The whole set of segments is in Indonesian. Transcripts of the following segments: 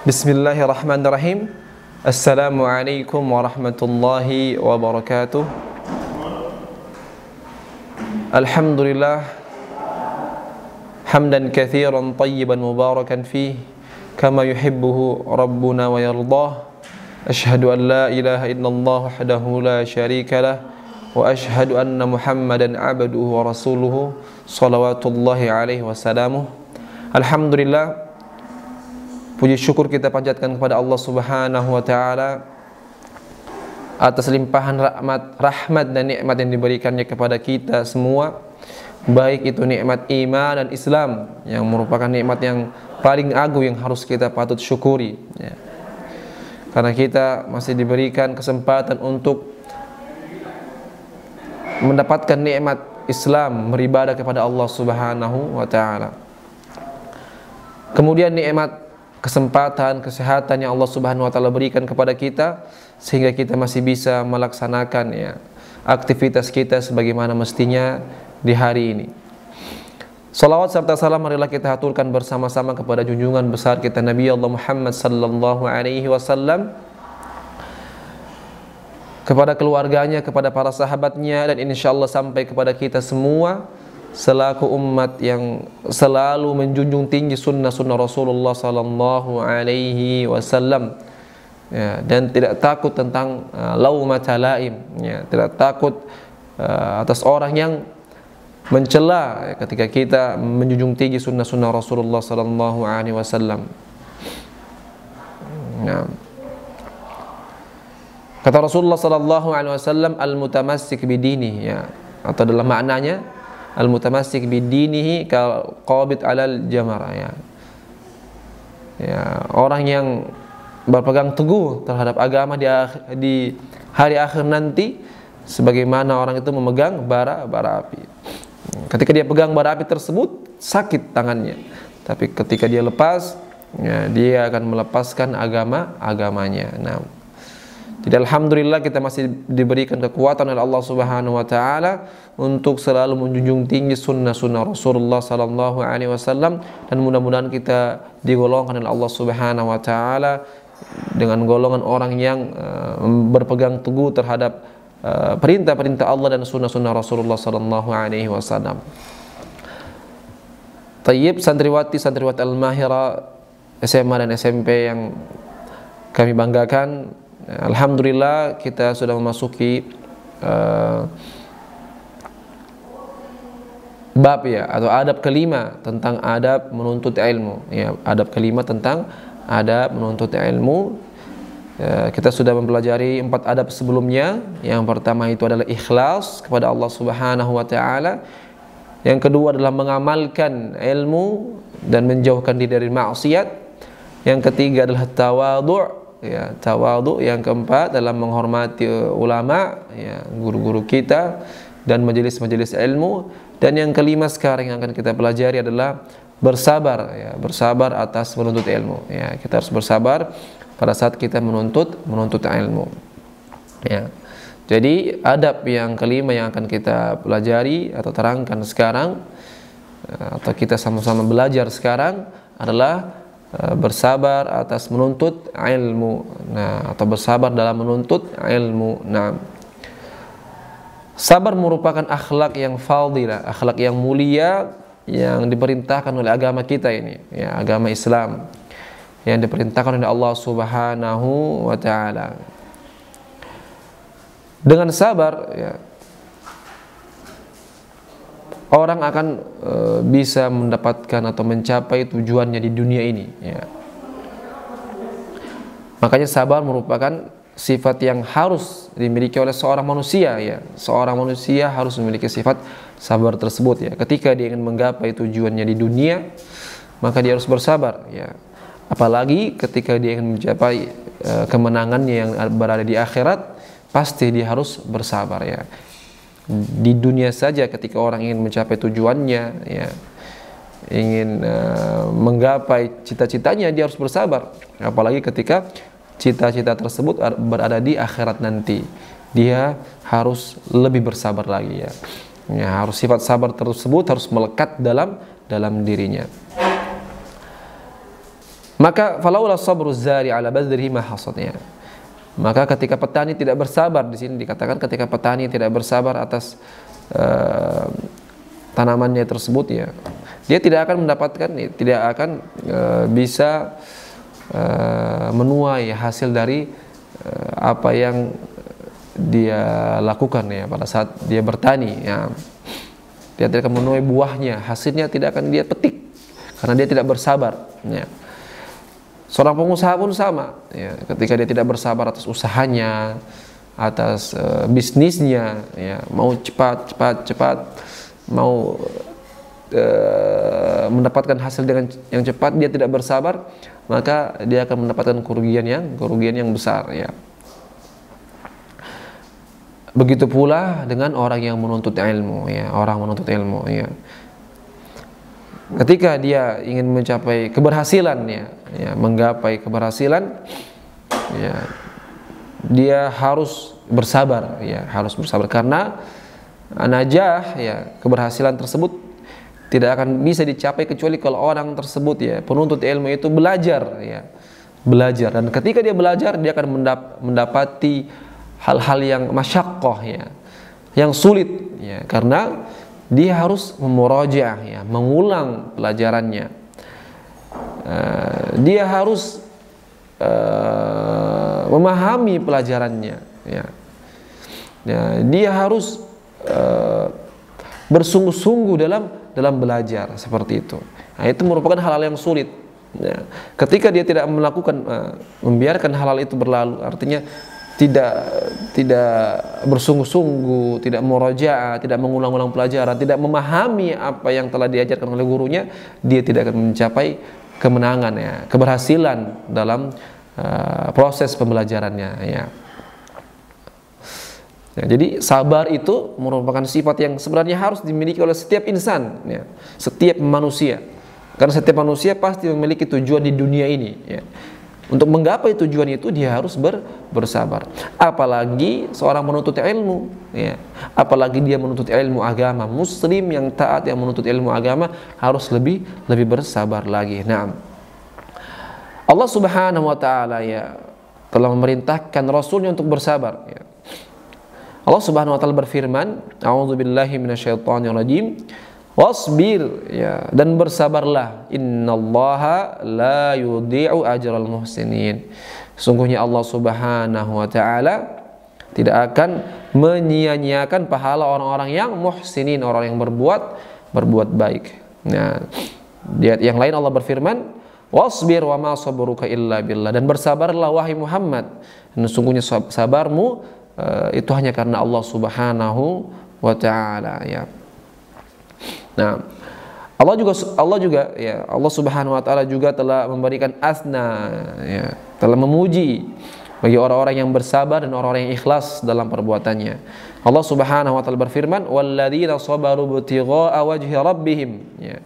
Bismillahirrahmanirrahim. Assalamualaikum warahmatullahi wabarakatuh. Alhamdulillah hamdan katsiran tayyiban mubarakan fih kama yuhibbuhu rabbuna wa yardah. Asyhadu an la ilaha illallah wahdahu la syarika lah wa asyhadu anna Muhammadan abduhu wa rasuluhu salawatullahi alaihi wasallamuh. Alhamdulillah, puji syukur kita panjatkan kepada Allah Subhanahu wa taala atas limpahan rahmat dan nikmat yang diberikannya kepada kita semua, baik itu nikmat iman dan Islam yang merupakan nikmat yang paling agung yang harus kita patut syukuri ya. Karena kita masih diberikan kesempatan untuk mendapatkan nikmat Islam, beribadah kepada Allah Subhanahu wa taala. Kemudian nikmat kesempatan, kesehatan yang Allah Subhanahu wa taala berikan kepada kita sehingga kita masih bisa melaksanakan ya aktivitas kita sebagaimana mestinya di hari ini. Salawat serta salam marilah kita haturkan bersama-sama kepada junjungan besar kita Nabi Allah Muhammad sallallahu alaihi wasallam, kepada keluarganya, kepada para sahabatnya, dan insyaallah sampai kepada kita semua selaku umat yang selalu menjunjung tinggi sunnah-sunnah Rasulullah sallallahu alaihi wasallam ya, dan tidak takut tentang laumata laim ya, tidak takut atas orang yang mencela ya, ketika kita menjunjung tinggi sunnah-sunnah Rasulullah sallallahu alaihi wasallam. Nah, kata Rasulullah sallallahu alaihi wasallam, al-mutamassik bidinihi ya, atau dalam maknanya al-mutamassik bidinihi kal-qabid 'alal jamara ya. Ya, orang yang berpegang teguh terhadap agama di hari akhir nanti sebagaimana orang itu memegang bara api. Ketika dia pegang bara api tersebut sakit tangannya, tapi ketika dia lepas ya, dia akan melepaskan agamanya. Nah, jadi alhamdulillah kita masih diberikan kekuatan oleh Allah Subhanahu wa taala untuk selalu menjunjung tinggi sunnah-sunnah Rasulullah sallallahu alaihi wasallam, dan mudah-mudahan kita digolongkan oleh Allah Subhanahu wa taala dengan golongan orang yang berpegang teguh terhadap perintah-perintah Allah dan sunnah-sunnah Rasulullah sallallahu alaihi wasallam. Tayyib, santriwati Al-Mahira SMA dan SMP yang kami banggakan, alhamdulillah kita sudah memasuki bab ya, atau adab kelima tentang adab menuntut ilmu ya, adab kelima tentang adab menuntut ilmu. Kita sudah mempelajari 4 adab sebelumnya. Yang pertama itu adalah ikhlas kepada Allah Subhanahu wa taala. Yang kedua adalah mengamalkan ilmu dan menjauhkan diri dari maksiat. Yang ketiga adalah tawadhu' ya, tawadhu. Yang keempat adalah menghormati ulama ya, guru-guru kita dan majelis-majelis ilmu. Dan yang kelima sekarang yang akan kita pelajari adalah bersabar ya, bersabar atas menuntut ilmu ya. Kita harus bersabar pada saat kita menuntut ilmu ya. Jadi adab yang kelima yang akan kita pelajari atau terangkan sekarang atau kita sama-sama belajar sekarang adalah bersabar atas menuntut ilmu. Nah, atau bersabar dalam menuntut ilmu. Nah, sabar merupakan akhlak yang fadilah, akhlak yang mulia yang diperintahkan oleh agama kita ini ya, agama Islam yang diperintahkan oleh Allah Subhanahu wa taala. Dengan sabar ya, orang akan bisa mendapatkan atau mencapai tujuannya di dunia ini ya. Makanya sabar merupakan sifat yang harus dimiliki oleh seorang manusia ya. Seorang manusia harus memiliki sifat sabar tersebut ya. Ketika dia ingin menggapai tujuannya di dunia, maka dia harus bersabar ya. Apalagi ketika dia ingin mencapai kemenangannya yang berada di akhirat, pasti dia harus bersabar ya. Di dunia saja ketika orang ingin mencapai tujuannya ya, ingin menggapai cita-citanya, dia harus bersabar. Apalagi ketika cita-cita tersebut berada di akhirat nanti, dia harus lebih bersabar lagi ya. Ya, harus sifat sabar tersebut harus melekat dalam dirinya. Maka falaula sabru zari ala badrihi ma hasadnya. Maka ketika petani tidak bersabar, di sini dikatakan ketika petani tidak bersabar atas tanamannya tersebut, ya, dia tidak akan mendapatkan, tidak akan bisa menuai hasil dari apa yang dia lakukan, ya, pada saat dia bertani, ya. Dia tidak akan menuai buahnya, hasilnya tidak akan dia petik karena dia tidak bersabar, ya. Seorang pengusaha pun sama, ya, ketika dia tidak bersabar atas usahanya, atas bisnisnya, ya, mau cepat, mau mendapatkan hasil dengan yang cepat, dia tidak bersabar, maka dia akan mendapatkan kerugian yang besar, ya. Begitu pula dengan orang yang menuntut ilmu, ya, orang menuntut ilmu, ya. Ketika dia ingin mencapai keberhasilan, ya, menggapai keberhasilan, ya, dia harus bersabar, ya, harus bersabar karena najah, ya, keberhasilan tersebut tidak akan bisa dicapai kecuali kalau orang tersebut, ya, penuntut ilmu itu belajar, ya, belajar, dan ketika dia belajar dia akan mendapati hal-hal yang masyaqqah, ya, yang sulit, ya, karena dia harus memurajaah, ya, mengulang pelajarannya. Dia harus memahami pelajarannya, ya. Dia harus bersungguh-sungguh dalam belajar seperti itu. Nah, itu merupakan hal-hal yang sulit, ya. Ketika dia tidak melakukan, membiarkan hal-hal itu berlalu, artinya tidak bersungguh-sungguh, tidak murajaah, tidak mengulang-ulang pelajaran, tidak memahami apa yang telah diajarkan oleh gurunya, dia tidak akan mencapai kemenangan, ya, keberhasilan dalam proses pembelajarannya, ya. Ya, jadi sabar itu merupakan sifat yang sebenarnya harus dimiliki oleh setiap insan, ya, setiap manusia, karena setiap manusia pasti memiliki tujuan di dunia ini, ya. Untuk menggapai tujuan itu dia harus bersabar. Apalagi seorang menuntut ilmu, ya. Apalagi dia menuntut ilmu agama. Muslim yang taat yang menuntut ilmu agama harus lebih bersabar lagi. Nah, Allah Subhanahu wa taala, ya, telah memerintahkan Rasulnya untuk bersabar, ya. Allah Subhanahu wa taala berfirman, a'udzubillahi minasyaitonirrajim. Wasbir, ya, dan bersabarlah, innallaha la yudhi'u ajral muhsinin. Sungguhnya Allah Subhanahu wa taala tidak akan menyia-nyiakan pahala orang-orang yang muhsinin, orang yang berbuat baik. Nah, di ayat yang lain Allah berfirman, wasbir wa ma sabruka illa billah, dan bersabarlah wahai Muhammad, dan sungguhnya sabarmu itu hanya karena Allah Subhanahu wa taala, ya. Nah, Allah juga, ya, Allah Subhanahu wa taala juga telah memberikan asna, ya, telah memuji bagi orang-orang yang bersabar dan orang-orang yang ikhlas dalam perbuatannya. Allah Subhanahu wa taala berfirman, walladzina sabaru ibtigha'a wajhi rabbihim, ya,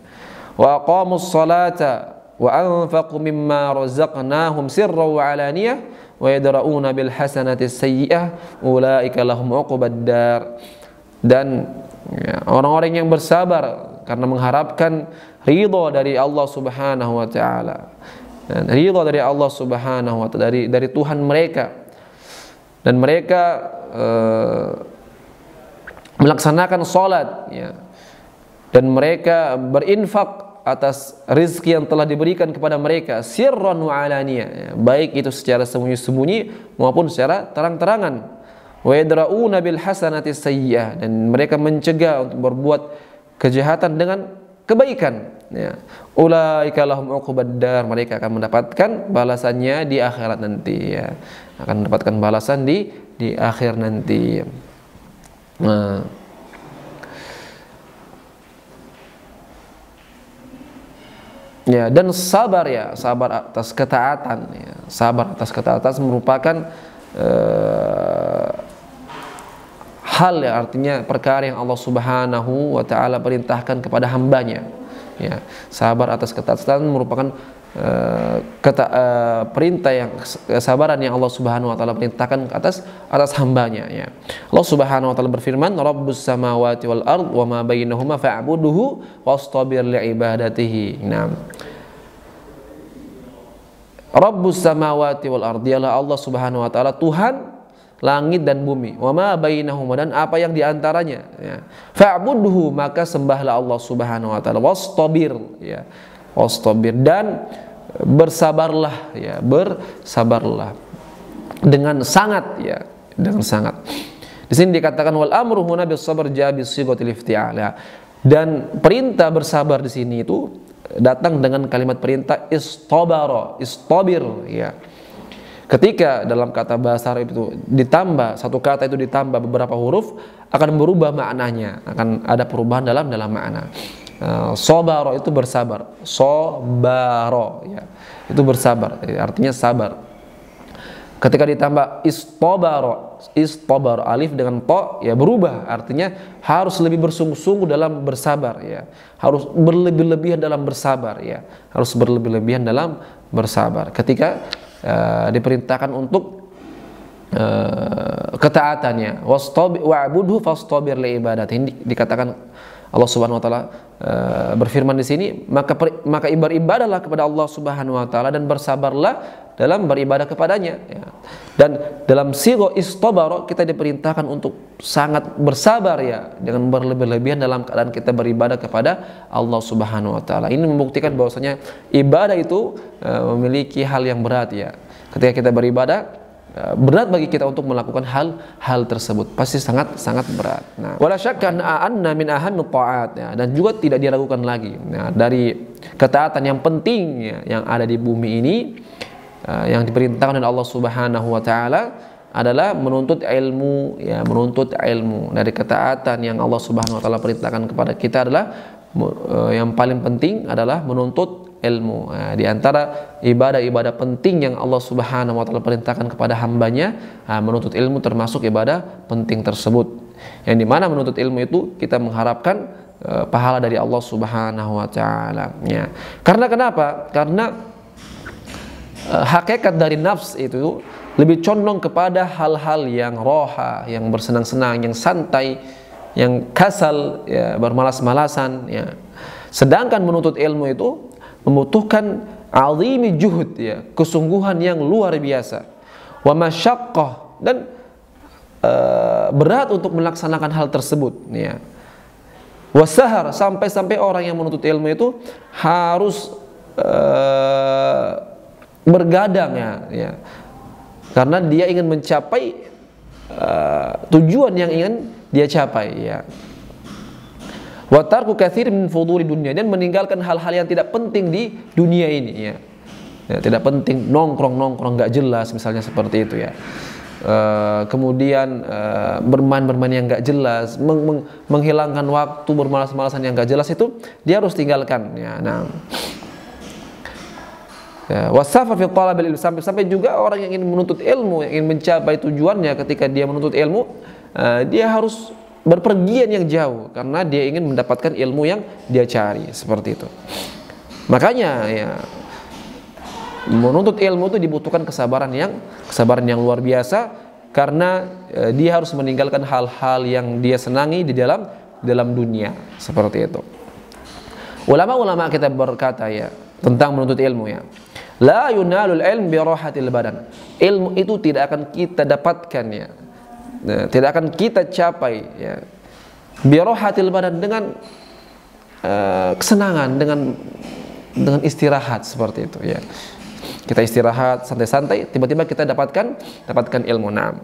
wa aqamus salata wa anfaqu mimma razaqnahum sirran wa alaniyah wa yadra'una bil hasanati sayyi'ah ulaika lahum 'uqbad dar. Dan, ya, orang-orang yang bersabar karena mengharapkan ridha dari Allah Subhanahu wa taala, dan ridha dari Allah Subhanahu wa taala, dari Tuhan mereka, dan mereka melaksanakan salat, ya, dan mereka berinfak atas rezeki yang telah diberikan kepada mereka sirran wa alaniyah, ya, baik itu secara sembunyi-sembunyi maupun secara terang-terangan. Wa yadra'una bil hasanati sayyi'ah, dan mereka mencegah untuk berbuat kejahatan dengan kebaikan, ya. Ulaika lahum 'uqbad dar, mereka akan mendapatkan balasannya di akhirat nanti, ya. Akan mendapatkan balasan di akhir nanti. Nah, ya, dan sabar, ya, sabar atas ketaatan, ya. Sabar atas ketaatan merupakan hal, ya, artinya perkara yang Allah Subhanahu wa taala perintahkan kepada hambanya, ya. Sabar atas ketaatan merupakan perintah yang kesabaran yang Allah Subhanahu wa taala perintahkan atas hambanya, ya. Allah Subhanahu wa taala berfirman, Rabbus samawati wal ard wa ma bainahuma fa'buduhu wastabir li ibadatihi. Nah, Rabbus samawati wal ardi, dialah Allah Subhanahu wa taala Tuhan langit dan bumi, wa ma bainahuma, dan apa yang diantaranya, ya. Fa'budhu, maka sembahlah Allah Subhanahu wa taala, wastabir, ya, wastabir, dan bersabarlah, ya, bersabarlah dengan sangat, ya, dengan sangat. Di sini dikatakan wal amru huna bis sabr jabi sighatil iftial, ya. Dan perintah bersabar di sini itu datang dengan kalimat perintah istabara, istabir, ya. Ketika dalam kata bahasa Arab itu ditambah, satu kata itu ditambah beberapa huruf, akan berubah maknanya, akan ada perubahan dalam makna. Sobaro itu bersabar, sobaro, ya, itu bersabar, artinya sabar. Ketika ditambah istobaro, istobaro, alif dengan to, ya, berubah, artinya harus lebih bersungguh-sungguh dalam bersabar, ya, harus berlebih-lebihan dalam bersabar, ya, harus berlebih-lebihan dalam bersabar. Ketika diperintahkan untuk ketaatannya, wa'budhu fastabir li ibadati, ini dikatakan Allah Subhanahu wa taala berfirman di sini, maka beribadahlah kepada Allah Subhanahu wa taala dan bersabarlah dalam beribadah kepadanya, ya. Dan dalam sigha istabara kita diperintahkan untuk sangat bersabar, ya, dengan berlebih-lebihan dalam keadaan kita beribadah kepada Allah Subhanahu wa taala. Ini membuktikan bahwasanya ibadah itu memiliki hal yang berat, ya. Ketika kita beribadah, berat bagi kita untuk melakukan hal tersebut, pasti sangat berat. Nah, wala syakka anna min ahammit ta'at, ya, dan juga tidak diragukan lagi, nah, dari ketaatan yang penting, ya, yang ada di bumi ini, yang diperintahkan oleh Allah Subhanahu wa taala adalah menuntut ilmu, ya, menuntut ilmu. Dari ketaatan yang Allah Subhanahu wa taala perintahkan kepada kita adalah yang paling penting adalah menuntut ilmu. Nah, di antara ibadah-ibadah penting yang Allah Subhanahu wa taala perintahkan kepada hambanya, menuntut ilmu termasuk ibadah penting tersebut. Yang dimana menuntut ilmu itu kita mengharapkan pahala dari Allah Subhanahu wa taala, ya. Karena kenapa? Karena hakikat dari nafs itu lebih condong kepada hal-hal yang roha, yang bersenang-senang, yang santai, yang kasal, ya, bermalas-malasan, ya. Sedangkan menuntut ilmu itu membutuhkan azimi juhud, ya, kesungguhan yang luar biasa, wa masyaqqah, dan berat untuk melaksanakan hal tersebut, ya. Wasahar, sampai orang yang menuntut ilmu itu harus bergadang, ya, karena dia ingin mencapai tujuan yang ingin dia capai, ya. Wa tarku katsir min fuduli dunya, dan meninggalkan hal-hal yang tidak penting di dunia ini, ya. Ya, tidak penting, nongkrong nggak jelas misalnya, seperti itu, ya. Kemudian bermain yang nggak jelas, menghilangkan waktu, bermalas-malasan yang nggak jelas, itu dia harus tinggalkan, ya. Nah, wasafar fi talabil ilm, sampai juga orang yang ingin menuntut ilmu, yang ingin mencapai tujuannya, ketika dia menuntut ilmu, dia harus berpergian yang jauh karena dia ingin mendapatkan ilmu yang dia cari, seperti itu. Makanya, ya, menuntut ilmu itu dibutuhkan kesabaran yang luar biasa, karena dia harus meninggalkan hal-hal yang dia senangi di dalam dunia, seperti itu. Ulama-ulama kita berkata, ya, tentang menuntut ilmu, ya, la yunalul ilm bi rahatil badan. Ilmu itu tidak akan kita dapatkan, ya, tidak akan kita capai, ya, bi rahatil badan, dengan kesenangan, dengan istirahat, seperti itu, ya. Kita istirahat santai-santai, tiba-tiba kita dapatkan ilmu. Nah,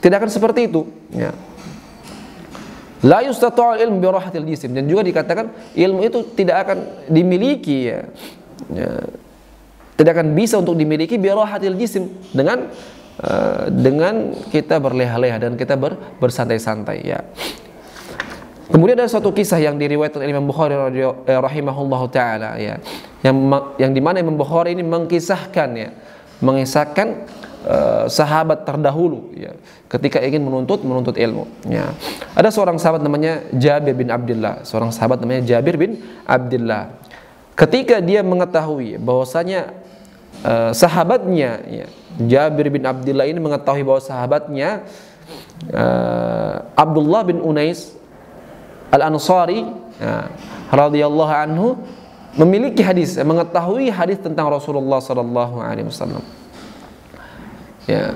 tidak akan seperti itu, ya. La yustata'ul ilm bi rahatil jism, dan juga dikatakan ilmu itu tidak akan dimiliki, ya, tidak akan bisa untuk dimiliki bi rahatil jism, dengan kita berleha-leha dan kita bersantai-santai, ya. Kemudian ada suatu kisah yang diriwayatkan oleh Imam Bukhari rahimahullahu taala, ya, yang dimana Imam Bukhari ini mengisahkan sahabat terdahulu, ya, ketika ingin menuntut ilmu, ya. Ada seorang sahabat namanya Jabir bin Abdullah, ketika dia mengetahui bahwasanya sahabatnya, ya, Jabir bin Abdullah ini mengetahui bahwa sahabatnya Abdullah bin Unais Al-Ansari, ya, radhiyallahu anhu, memiliki hadis, mengetahui hadis tentang Rasulullah sallallahu alaihi wasallam. Ya.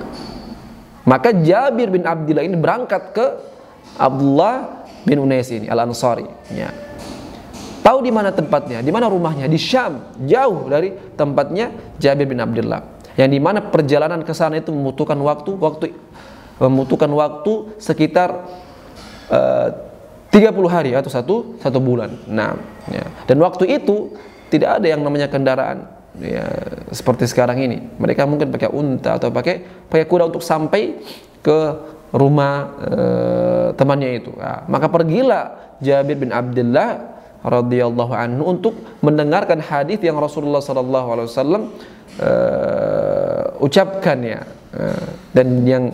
Maka Jabir bin Abdullah ini berangkat ke Abdullah bin Unais ini Al-Ansari, ya. Tahu di mana tempatnya, di mana rumahnya, di Syam, jauh dari tempatnya Jabir bin Abdullah. Yang di mana perjalanan ke sana itu membutuhkan waktu sekitar 30 hari atau satu bulan. Nah, ya. Dan waktu itu tidak ada yang namanya kendaraan, ya, seperti sekarang ini. Mereka mungkin pakai unta atau pakai kuda untuk sampai ke rumah temannya itu. Nah, maka pergilah Jabir bin Abdullah radhiyallahu anhu untuk mendengarkan hadis yang Rasulullah sallallahu alaihi wasallam ucapkan, ya, dan yang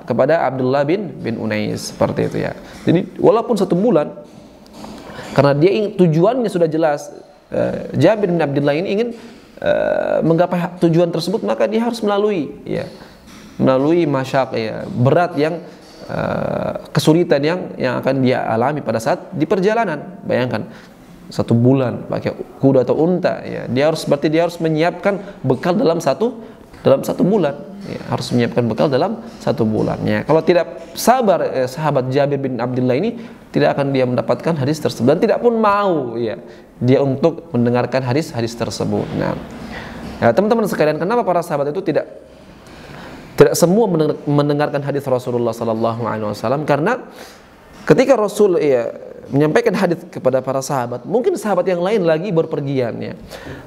kepada Abdullah bin Unais, seperti itu, ya. Jadi walaupun 1 bulan, karena dia tujuannya sudah jelas, Jabir bin Abdullah ini ingin menggapai tujuan tersebut, maka dia harus melalui masyak, ya, berat yang kesulitan yang akan dia alami pada saat di perjalanan. Bayangkan 1 bulan pakai kuda atau unta, ya. Dia harus menyiapkan bekal dalam satu bulan, ya. Harus menyiapkan bekal dalam 1 bulan, ya. Kalau tidak sabar, sahabat Jabir bin Abdullah ini tidak akan dia mendapatkan hadis tersebut, dan tidak pun mau, ya, dia untuk mendengarkan hadis tersebut. Nah, ya, teman-teman sekalian, kenapa para sahabat itu tidak semua mendengarkan hadis Rasulullah sallallahu alaihi wasallam? Karena ketika Rasul, ya, menyampaikan hadis kepada para sahabat, mungkin sahabat yang lain lagi berpergian, ya,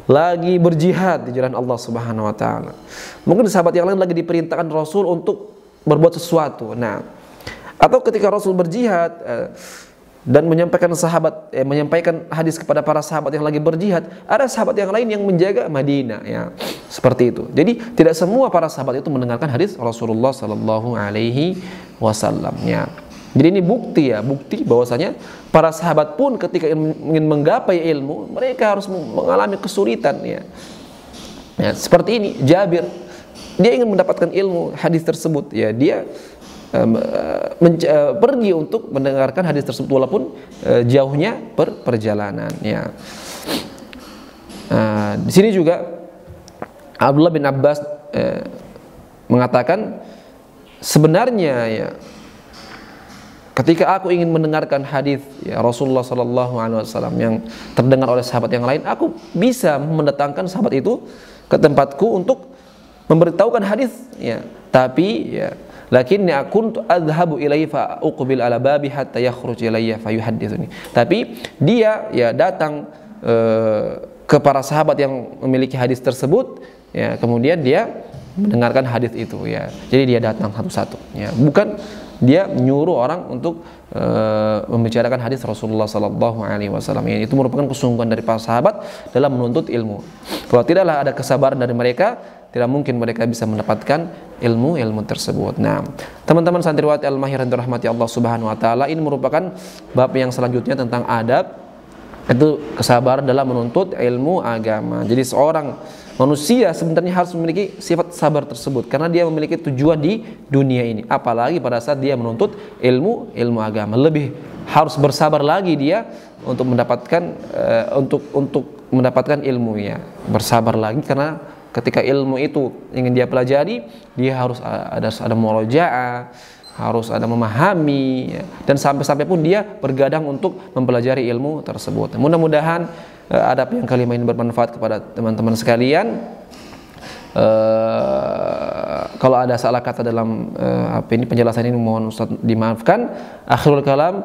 lagi berjihad di jalan Allah Subhanahu wa taala. Mungkin sahabat yang lain lagi diperintahkan Rasul untuk berbuat sesuatu. Nah, atau ketika Rasul berjihad dan menyampaikan hadis kepada para sahabat yang lagi berjihad, ada sahabat yang lain yang menjaga Madinah, ya, seperti itu. Jadi tidak semua para sahabat itu mendengarkan hadis Rasulullah sallallahu alaihi wasallam, ya. Jadi ini bukti bahwasanya para sahabat pun ketika ingin menggapai ilmu, mereka harus mengalami kesulitan, ya. Ya, seperti ini Jabir, dia ingin mendapatkan ilmu hadis tersebut, ya, dia pergi untuk mendengarkan hadis tersebut walaupun jauhnya perjalanan, ya. Di sini juga Abdullah bin Abbas mengatakan, sebenarnya, ya, ketika aku ingin mendengarkan hadis, ya, Rasulullah sallallahu alaihi wasallam yang terdengar oleh sahabat yang lain, aku bisa mendatangkan sahabat itu ke tempatku untuk memberitahukan hadis, ya. Tapi, ya, lakinni kuntu adhhabu ilaihi fa uqbil ala babi hatta yakhruj ilayya fa yuhaddithuni. Tapi dia, ya, datang ke para sahabat yang memiliki hadis tersebut, ya, kemudian dia mendengarkan hadis itu, ya. Jadi dia datang satu-satu, ya. Bukan dia menyuruh orang untuk membicarakan hadis Rasulullah sallallahu alaihi wasallam. Ya, itu merupakan kesungguhan dari para sahabat dalam menuntut ilmu. Kalau tidaklah ada kesabaran dari mereka, tidak mungkin mereka bisa mendapatkan ilmu tersebut. Nah, teman-teman santriwati Al-Mahir yang dirahmati Allah Subhanahu wa taala, ini merupakan bab yang selanjutnya tentang adab, itu kesabaran dalam menuntut ilmu agama. Jadi seorang manusia sebenarnya harus memiliki sifat sabar tersebut karena dia memiliki tujuan di dunia ini. Apalagi pada saat dia menuntut ilmu agama, lebih harus bersabar lagi dia untuk mendapatkan mendapatkan ilmunya. Bersabar lagi karena ketika ilmu itu ingin dia pelajari, dia harus ada murojaah, harus ada memahami, ya, dan sampai-sampai pun dia bergadang untuk mempelajari ilmu tersebut. Mudah-mudahan adab yang kelima ini bermanfaat kepada teman-teman sekalian. Kalau ada salah kata dalam penjelasan ini, mohon Ustaz dimaafkan. Akhirul kalam,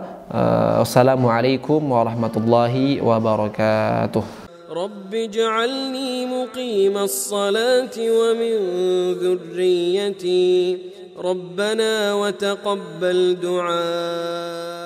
wassalamualaikum warahmatullahi wabarakatuh. رب اجعلني مقيم الصلاة ومن ذريتي ربنا وتقبل دعاء